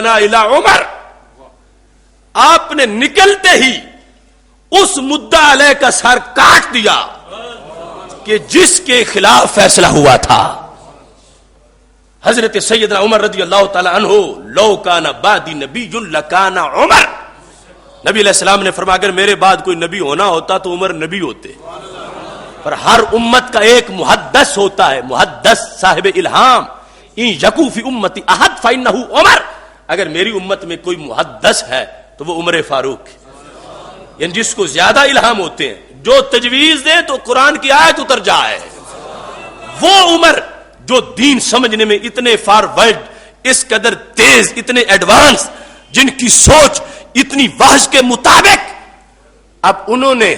دنا الی عمر، آپ نے نکلتے ہی اس مدعا علیہ کا سر کاٹ دیا کہ جس کے خلاف فیصلہ ہوا تھا۔ حضرت سیدنا عمر رضی اللہ تعالی عنہ، لو کان بعدی نبی لکان عمر، نبی علیہ السلام نے فرمایا اگر میرے بعد کوئی نبی ہونا ہوتا تو عمر نبی ہوتے، پر ہر امت کا ایک محدث ہوتا ہے، محدث صاحب الہام، ان یکو فی امتی احد فانہ عمر، اگر میری امت میں کوئی محدث ہے تو وہ عمر فاروق، یعنی جس کو زیادہ الہام ہوتے ہیں، جو تجویز دے تو قرآن کی آیت اتر جائے، وہ عمر جو دین سمجھنے میں اتنے فارورڈ، اس قدر تیز، اتنے ایڈوانس، جن کی سوچ اتنی وحش کے مطابق۔ اب انہوں نے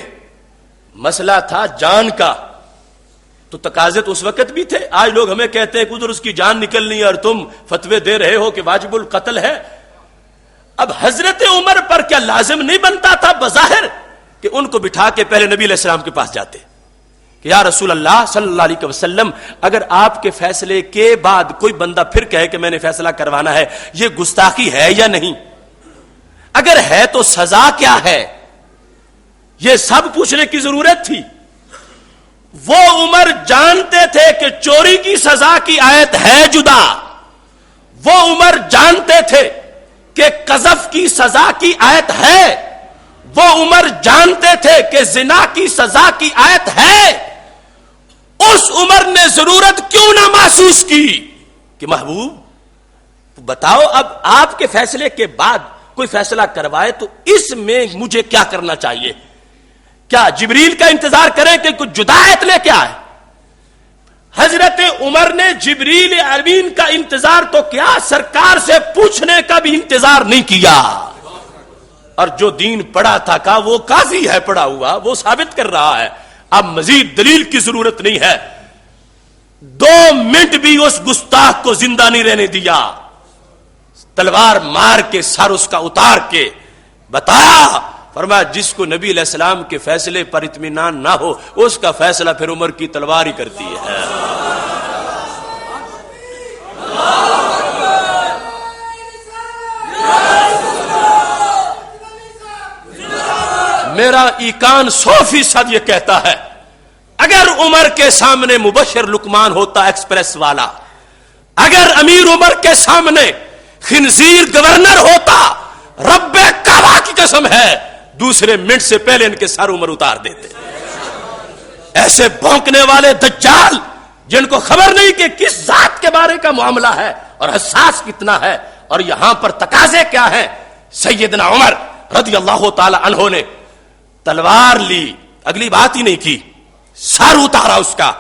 مسئلہ تھا جان کا، تو تقاضے تو اس وقت بھی تھے۔ آج لوگ ہمیں کہتے ہیں کہ ادھر اس کی جان نکلنی ہے اور تم فتوے دے رہے ہو کہ واجب القتل ہے۔ اب حضرت عمر پر کیا لازم نہیں بنتا تھا بظاہر کہ ان کو بٹھا کے پہلے نبی علیہ السلام کے پاس جاتے کہ یا رسول اللہ صلی اللہ علیہ وسلم، اگر آپ کے فیصلے کے بعد کوئی بندہ پھر کہے کہ میں نے فیصلہ کروانا ہے، یہ گستاخی ہے یا نہیں؟ اگر ہے تو سزا کیا ہے؟ یہ سب پوچھنے کی ضرورت تھی۔ وہ عمر جانتے تھے کہ چوری کی سزا کی آیت ہے جدا، وہ عمر جانتے تھے کہ قذف کی سزا کی آیت ہے، وہ عمر جانتے تھے کہ زنا کی سزا کی آیت ہے۔ اس عمر نے ضرورت کیوں نہ محسوس کی کہ محبوب بتاؤ، اب آپ کے فیصلے کے بعد کوئی فیصلہ کروائے تو اس میں مجھے کیا کرنا چاہیے؟ کیا جبریل کا انتظار کریں کہ کچھ جدا آیت لے کے آئے؟ حضرت عمر نے جبریل امین کا انتظار تو کیا، سرکار سے پوچھنے کا بھی انتظار نہیں کیا۔ اور جو دین پڑھا تھا کا وہ کافی ہے، پڑھا ہوا وہ ثابت کر رہا ہے، اب مزید دلیل کی ضرورت نہیں ہے۔ 2 منٹ بھی اس گستاخ کو زندہ نہیں رہنے دیا، تلوار مار کے سر اس کا اتار کے بتایا، فرمایا جس کو نبی علیہ السلام کے فیصلے پر اطمینان نہ ہو اس کا فیصلہ پھر عمر کی تلوار ہی کرتی ہے۔ میرا ایقان 100% یہ کہتا ہے اگر عمر کے سامنے مبشر لقمان ہوتا ایکسپریس والا، اگر امیر عمر کے سامنے خنزیر گورنر ہوتا، رب کعبہ کی قسم ہے دوسرے منٹ سے پہلے ان کے سر عمر اتار دیتے۔ ایسے بھونکنے والے دجال جن کو خبر نہیں کہ کس ذات کے بارے کا معاملہ ہے اور حساس کتنا ہے، اور یہاں پر تقاضے کیا ہیں۔ سیدنا عمر رضی اللہ تعالی عنہ نے تلوار لی، اگلی بات ہی نہیں کی، سر اتارا اس کا۔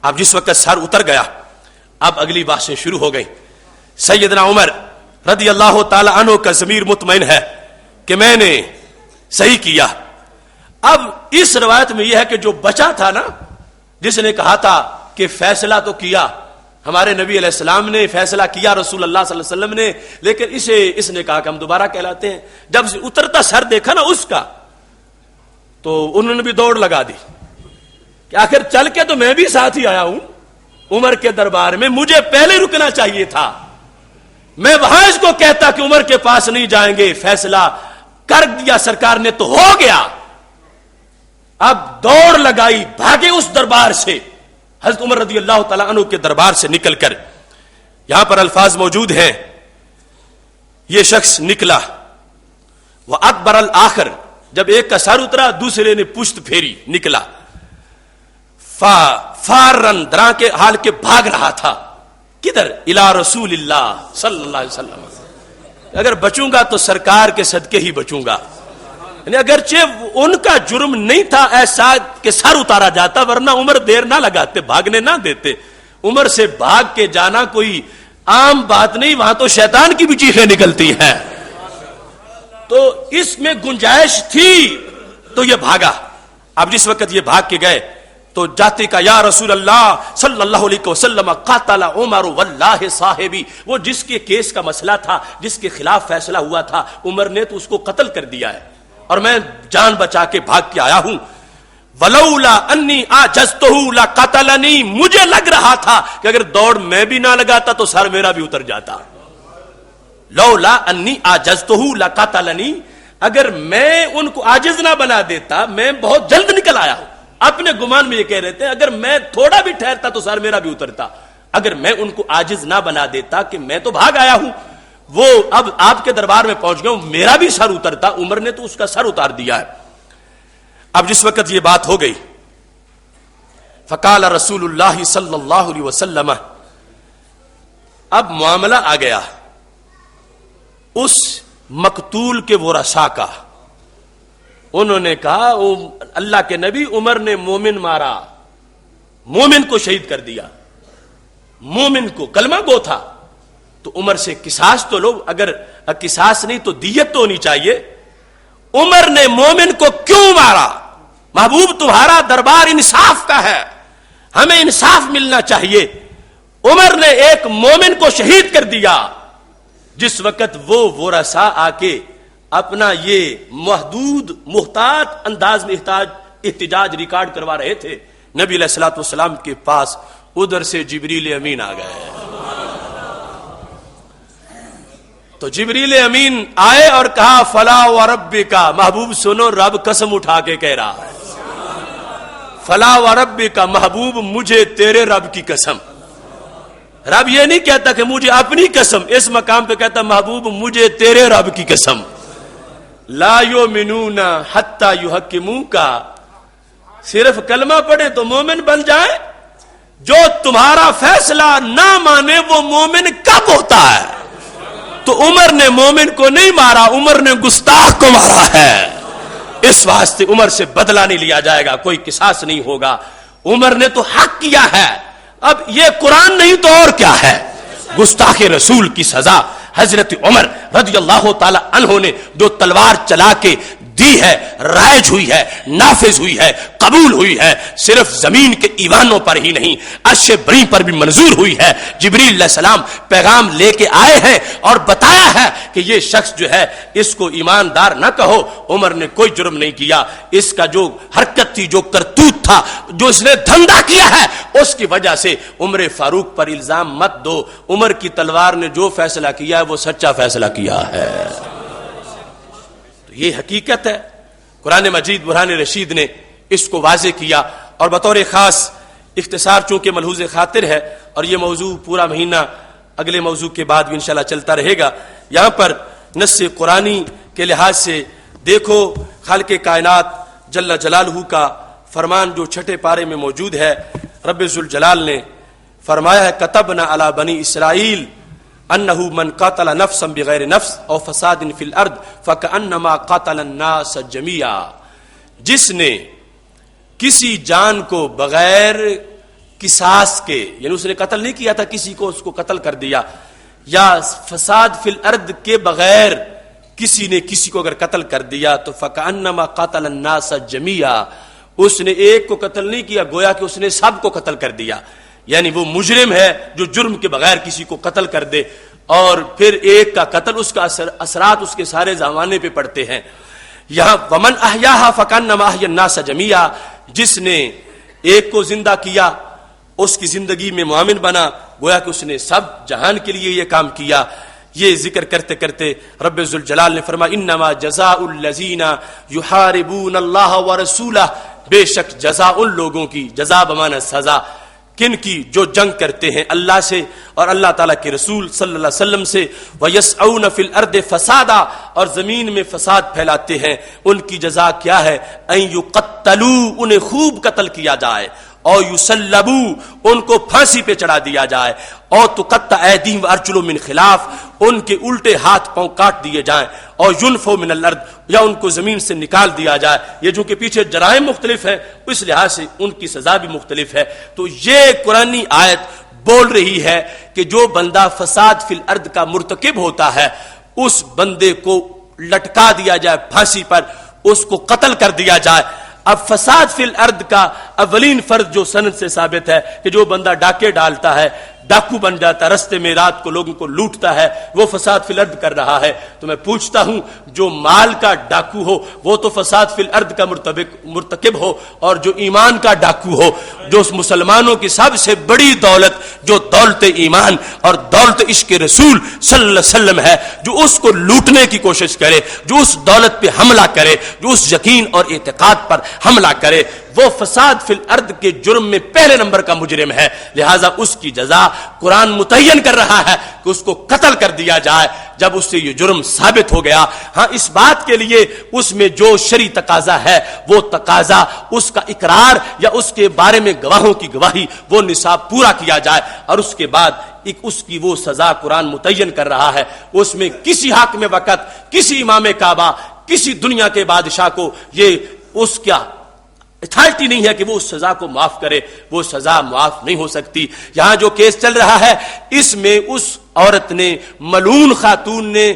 اب جس وقت سر اتر گیا اب اگلی باتیں شروع ہو گئی۔ سیدنا عمر رضی اللہ تعالی عنہ کا ضمیر مطمئن ہے کہ میں نے صحیح کیا۔ اب اس روایت میں یہ ہے کہ جو بچا تھا نا، جس نے کہا تھا کہ فیصلہ تو کیا ہمارے نبی علیہ السلام نے، فیصلہ کیا رسول اللہ صلی اللہ علیہ وسلم نے، لیکن اس نے کہا کہ ہم دوبارہ کہلاتے ہیں۔ جب اترتا سر دیکھا نا اس کا تو انہوں نے بھی دوڑ لگا دی کہ آخر چل کے تو میں بھی ساتھ ہی آیا ہوں عمر کے دربار میں، مجھے پہلے رکنا چاہیے تھا، میں وہاں اس کو کہتا کہ عمر کے پاس نہیں جائیں گے، فیصلہ کر دیا سرکار نے تو ہو گیا۔ اب دوڑ لگائی، بھاگے اس دربار سے، حضرت عمر رضی اللہ تعالیٰ عنہ کے دربار سے نکل کر، یہاں پر الفاظ موجود ہیں، یہ شخص نکلا، وہ اکبر الآخر، جب ایک کا سر اترا دوسرے نے پشت پھیری، نکلا، فارن درا کے حال کے بھاگ رہا تھا، کدھر؟ الی رسول اللہ صلی اللہ علیہ وسلم، اگر بچوں گا تو سرکار کے صدقے ہی بچوں گا۔ یعنی اگرچہ ان کا جرم نہیں تھا ایسا کہ سر اتارا جاتا، ورنہ عمر دیر نہ لگاتے، بھاگنے نہ دیتے۔ عمر سے بھاگ کے جانا کوئی عام بات نہیں، وہاں تو شیطان کی بھی چیخیں نکلتی ہیں، تو اس میں گنجائش تھی تو یہ بھاگا۔ اب جس وقت یہ بھاگ کے گئے تو جاتے کا یا رسول اللہ صلی اللہ علیہ وسلم قاتل عمر واللہ صاحبی، وہ جس کے کیس کا مسئلہ تھا، جس کے خلاف فیصلہ ہوا تھا، عمر نے تو اس کو قتل کر دیا ہے اور میں جان بچا کے بھاگ کے آیا ہوں۔ ولولا انی اعجزتہ لقتلنی، مجھے لگ رہا تھا کہ اگر دوڑ میں بھی نہ لگاتا تو سر میرا بھی اتر جاتا، لولا انی عجزتہ لقتلنی، اگر میں ان کو عاجز نہ بنا دیتا، میں بہت جلد نکل آیا ہوں، اپنے گمان میں یہ کہہ رہے تھے اگر میں تھوڑا بھی ٹھہرتا تو سر میرا بھی اترتا، اگر میں ان کو عاجز نہ بنا دیتا کہ میں تو بھاگ آیا ہوں، وہ اب آپ کے دربار میں پہنچ گیا ہوں، میرا بھی سر اترتا، عمر نے تو اس کا سر اتار دیا ہے۔ اب جس وقت یہ بات ہو گئی، فقال رسول اللہ صلی اللہ علیہ وسلم، اب معاملہ آ گیا اس مقتول کے ورثاء کا۔ انہوں نے کہا اللہ کے نبی، عمر نے مومن مارا، مومن کو شہید کر دیا، مومن کو، کلمہ گو تھا، تو عمر سے قصاص تو لو، اگر قصاص نہیں تو دیت تو ہونی چاہیے۔ عمر نے مومن کو کیوں مارا؟ محبوب تمہارا دربار انصاف کا ہے، ہمیں انصاف ملنا چاہیے۔ عمر نے ایک مومن کو شہید کر دیا۔ جس وقت وہ ورثاء آ کے اپنا یہ محدود محتاط انداز میں احتجاج ریکارڈ کروا رہے تھے، نبی علیہ الصلوۃ والسلام کے پاس ادھر سے جبریل امین آ گئے۔ تو جبریل امین آئے اور کہا فلا وربک، محبوب سنو، رب قسم اٹھا کے کہہ رہا ہے، فلا وربک، محبوب مجھے تیرے رب کی قسم۔ رب یہ نہیں کہتا کہ مجھے اپنی قسم، اس مقام پہ کہتا محبوب مجھے تیرے رب کی قسم۔ لا یؤمنون حتی یحکموک، صرف کلمہ پڑھے تو مومن بن جائے؟ جو تمہارا فیصلہ نہ مانے وہ مومن کب ہوتا ہے؟ تو عمر نے مومن کو نہیں مارا، عمر نے گستاخ کو مارا ہے۔ اس واسطے عمر سے بدلہ نہیں لیا جائے گا، کوئی قصاص نہیں ہوگا، عمر نے تو حق کیا ہے۔ اب یہ قرآن نہیں تو اور کیا ہے؟ گستاخ رسول کی سزا حضرت عمر رضی اللہ تعالی عنہ نے جو تلوار چلا کے دی ہے، رائج ہوئی ہے، نافذ ہوئی ہے، قبول ہوئی ہے، صرف زمین کے ایوانوں پر ہی نہیں، عرش بری پر بھی منظور ہوئی ہے۔ جبریل علیہ السلام پیغام لے کے آئے ہیں اور بتایا ہے کہ یہ شخص جو ہے اس کو ایماندار نہ کہو، عمر نے کوئی جرم نہیں کیا، اس کا جو حرکت تھی، جو کرتوت تھا، جو اس نے دھندا کیا ہے، اس کی وجہ سے عمر فاروق پر الزام مت دو۔ عمر کی تلوار نے جو فیصلہ کیا ہے وہ سچا فیصلہ کیا ہے، یہ حقیقت ہے۔ قرآن مجید برہان رشید نے اس کو واضح کیا، اور بطور خاص اختصار چونکہ ملحوظ خاطر ہے اور یہ موضوع پورا مہینہ اگلے موضوع کے بعد بھی انشاءاللہ چلتا رہے گا، یہاں پر نص قرآنی کے لحاظ سے دیکھو خالق کائنات جل جلالہ کا فرمان جو چھٹے پارے میں موجود ہے۔ رب ذوالجلال نے فرمایا ہے کتبنا علی بنی اسرائیل انہ من قاتل نفسا بغیر نفس او فساد فی الارض فکأنما قاتل الناس جمیعا، جس نے کسی جان کو بغیر قصاص کے، یعنی اس نے قتل نہیں کیا تھا کسی کو، اس کو قتل کر دیا، یا فساد فی الارض کے بغیر کسی نے کسی کو اگر قتل کر دیا تو فکأنما قاتل الناس جمیعا، اس نے ایک کو قتل نہیں کیا، گویا کہ اس نے سب کو قتل کر دیا۔ یعنی وہ مجرم ہے جو جرم کے بغیر کسی کو قتل کر دے، اور پھر ایک کا قتل، اس کا اثرات اس کے سارے زمانے پہ پڑتے ہیں۔ یہاں ومن احیاھا فکانما احیا الناس جمیعا، جس نے ایک کو زندہ کیا اس کی زندگی میں معاون بنا، گویا کہ اس نے سب جہان کے لیے یہ کام کیا۔ یہ ذکر کرتے کرتے رب ذوالجلال نے فرمایا انما جزاء الذین یحاربون اللہ ورسولہ، بے شک جزا ان لوگوں کی، جزا بمعنی سزا، کن کی؟ جو جنگ کرتے ہیں اللہ سے اور اللہ تعالیٰ کے رسول صلی اللہ علیہ وسلم سے، وَيَسْعَوْنَ فِي الْأَرْضِ فَسَادًا، اور زمین میں فساد پھیلاتے ہیں، ان کی جزا کیا ہے؟ اَن يُقَتَّلُوا، انہیں خوب قتل کیا جائے، اور يُسَلَّبُوا، ان کو پھانسی پہ چڑھا دیا جائے، اور تُقَطَّعَ أَيْدِيهِمْ وَأَرْجُلُهُم مِّن خِلَافٍ، ان کے الٹے ہاتھ پاؤں کاٹ دیے جائیں، اور يُنفَوْا مِنَ الْأَرْضِ، یا ان کو زمین سے نکال دیا جائے۔ یہ جو کہ پیچھے جرائم مختلف ہیں، اس لحاظ سے ان کی سزا بھی مختلف ہے۔ تو یہ قرآنی آیت بول رہی ہے کہ جو بندہ فساد فی الارض کا مرتکب ہوتا ہے اس بندے کو لٹکا دیا جائے پھانسی پر، اس کو قتل کر دیا جائے۔ اب فساد فی الارض کا اولین فرض جو سند سے ثابت ہے کہ جو بندہ ڈاکے ڈالتا ہے، ڈاکو بن جاتا ہے, رستے میں رات کو لوگوں کو لوٹتا ہے, وہ فساد فی الارض کر رہا ہے. تو میں پوچھتا ہوں, جو مال کا ڈاکو ہو وہ تو فساد فی الارض کا مرتکب ہو, اور جو ایمان کا ڈاکو ہو, جو مسلمانوں کی سب سے بڑی دولت جو دولت ایمان اور دولت عشق رسول صلی اللہ علیہ وسلم ہے, جو اس کو لوٹنے کی کوشش کرے, جو اس دولت پہ حملہ کرے, جو اس یقین اور اعتقاد پر حملہ کرے, وہ فساد فی الارض کے جرم میں پہلے نمبر کا مجرم ہے. لہذا اس کی جزا قرآن متعین کر رہا ہے کہ اس کو قتل کر دیا جائے جب اس سے یہ جرم ثابت ہو گیا. ہاں, اس بات کے لیے اس میں جو شرعی تقاضا ہے وہ تقاضا اس کا اقرار یا اس کے بارے میں گواہوں کی گواہی, وہ نصاب پورا کیا جائے, اور اس کے بعد اس کی وہ سزا قرآن متعین کر رہا ہے. اس میں کسی حاکم وقت, کسی امام کعبہ, کسی دنیا کے بادشاہ کو یہ اس کا اتھارٹی نہیں ہے کہ وہ اس سزا کو معاف کرے. وہ سزا معاف نہیں ہو سکتی. یہاں جو کیس چل رہا ہے اس میں اس عورت نے, ملعون خاتون نے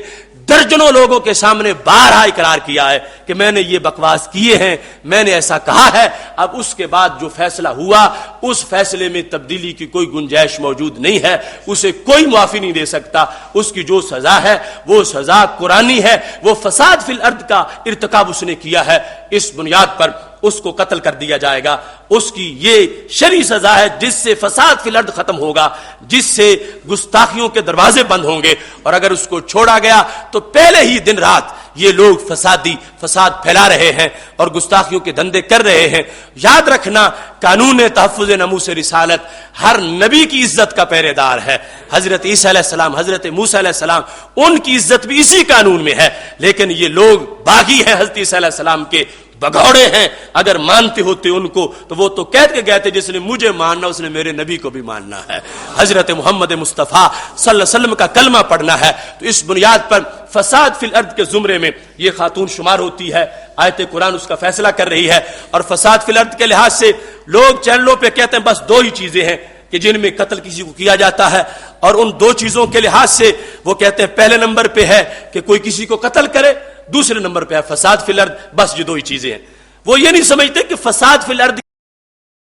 درجنوں لوگوں کے سامنے بارہا اقرار کیا ہے کہ میں نے یہ بکواس کیے ہیں, میں نے ایسا کہا ہے. اب اس کے بعد جو فیصلہ ہوا اس فیصلے میں تبدیلی کی کوئی گنجائش موجود نہیں ہے, اسے کوئی معافی نہیں دے سکتا. اس کی جو سزا ہے وہ سزا قرآنی ہے. وہ فساد فی الارض کا ارتکاب اس نے کیا ہے, اس بنیاد پر اس کو قتل کر دیا جائے گا. اس کی یہ شرعی سزا ہے جس سے فساد فی الارض ختم ہوگا, جس سے گستاخیوں کے دروازے بند ہوں گے. اور اگر اس کو چھوڑا گیا تو پہلے ہی دن رات یہ لوگ فساد پھیلا رہے ہیں اور گستاخیوں کے دھندے کر رہے ہیں. یاد رکھنا, قانون تحفظ ناموس رسالت ہر نبی کی عزت کا پہرے دار ہے. حضرت عیسیٰ علیہ السلام, حضرت موسیٰ علیہ السلام, ان کی عزت بھی اسی قانون میں ہے. لیکن یہ لوگ باغی ہیں حضرت عیسیٰ علیہ السلام کے, بگوڑے ہیں. اگر مانتے ہوتے ان کو تو وہ تو کہہ کے گئے تھے جس نے مجھے ماننا اس نے میرے نبی کو بھی ماننا ہے, حضرت محمد مصطفیٰ صلی اللہ علیہ وسلم کا کلمہ پڑھنا ہے. تو اس بنیاد پر فساد فی الارض کے زمرے میں یہ خاتون شمار ہوتی ہے. آیت قرآن اس کا فیصلہ کر رہی ہے. اور فساد فی الارض کے لحاظ سے لوگ چینلوں پہ کہتے ہیں بس دو ہی چیزیں ہیں کہ جن میں قتل کسی کو کیا جاتا ہے, اور ان دو چیزوں کے لحاظ سے وہ کہتے ہیں پہلے نمبر پہ ہے کہ کوئی کسی کو قتل کرے, دوسرے نمبر پہ ہے فساد فی الارض. بس یہ دو ہی چیزیں ہیں. وہ یہ نہیں سمجھتے کہ فساد فی الارض